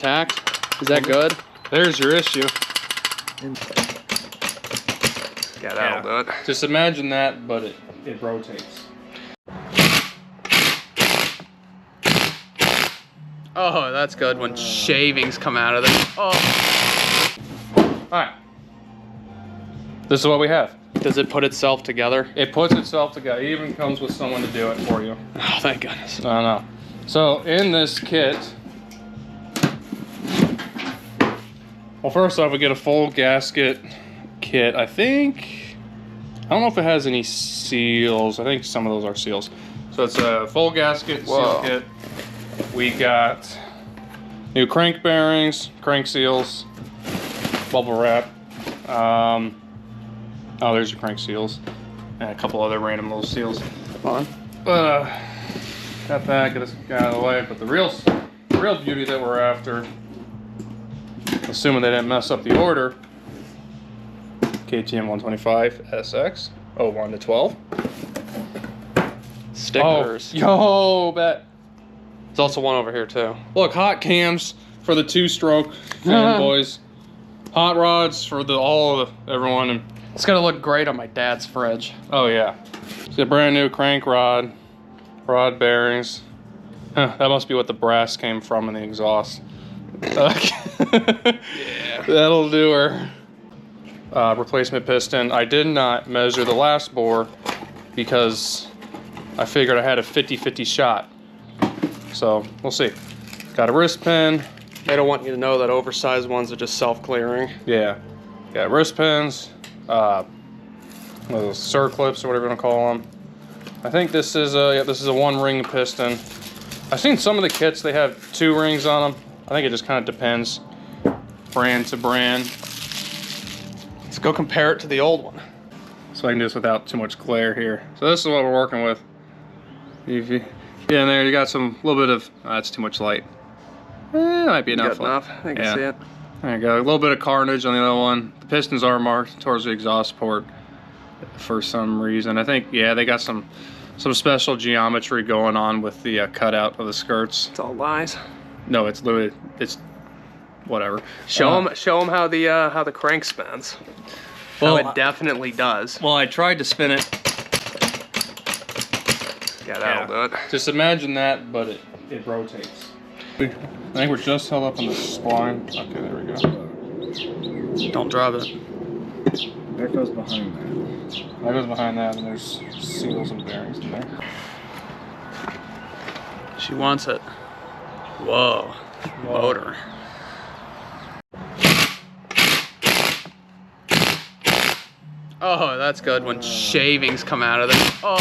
Tacked? Is that good? There's your issue. Yeah, that'll do it. Just imagine that, but it rotates. Oh, that's good when shavings come out of it. Oh. Alright. This is what we have. Does it put itself together? It puts itself together. It even comes with someone to do it for you. Oh, thank goodness. I know. So in this kit, well, first off, we get a full gasket kit. I don't know if it has any seals. I think some of those are seals. So it's a full gasket seal kit. We got new crank bearings, crank seals, bubble wrap. Oh, there's your crank seals, and a couple other random little seals. Fun. But got that, get this out of the way. But the real beauty that we're after, assuming they didn't mess up the order, Ktm 125Sx, 01 to 12. Stickers. Oh, yo, bet. There's also one over here too. Look, hot cams for the two-stroke fanboys. Hot rods for everyone. And it's gonna look great on my dad's fridge. oh yeah, it's a brand new crank rod bearings. Huh, that must be what the brass came from in the exhaust. Yeah, that'll do her. Replacement piston. I did not measure the last bore because I figured I had a 50-50 shot. So we'll see. Got a wrist pin. They don't want you to know that oversized ones are just self-clearing. Yeah. Got wrist pins. Those circlips or whatever you want to call them. I think this is a one-ring piston. I've seen some of the kits, they have 2 rings on them. I think it just kind of depends brand to brand. Let's go compare it to the old one. So I can do this without too much glare here. So this is what we're working with. If you get in there, you got some little bit of, that's too much light. That might be enough. Enough. I can see it. There you go. A little bit of carnage on the other one. The pistons are marked towards the exhaust port for some reason. I think, yeah, they got some special geometry going on with the cutout of the skirts. It's all lies. No, it's literally, it's whatever. Show them how the crank spins. Well, it definitely does. Well, I tried to spin it. Yeah, that'll do it. Just imagine that, but it rotates. I think we're just held up on the spline. Okay, there we go. Don't drop it. That goes behind that. That goes behind that, and there's seals and bearings in there. She wants it. Whoa. Motor. Oh, that's good when shavings come out of it. Oh.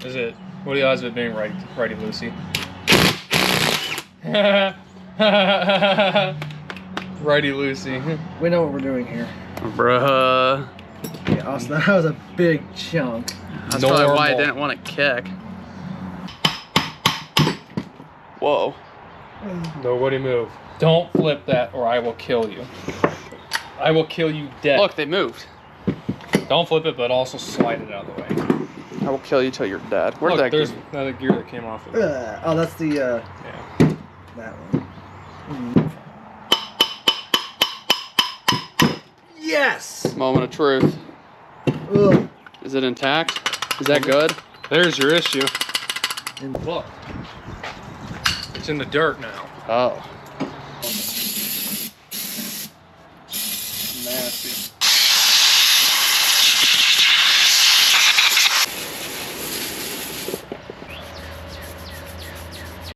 Is it? What are the odds of it being righty loosey? Righty loosey. We know what we're doing here. Bruh. Yeah, Austin, that was a big chunk. That's probably why I didn't want to kick. Whoa. Nobody move. Don't flip that or I will kill you. I will kill you dead. Look, they moved. Don't flip it, but also slide it out of the way. I will kill you till you're dead. Where'd Look, that there's go? another gear that came off of it. Oh, that's the, yeah. that one. Yes! Moment of truth. Ugh. Is it intact? Is that good? There's your issue. And Look. It's in the dirt now. Oh. Nasty.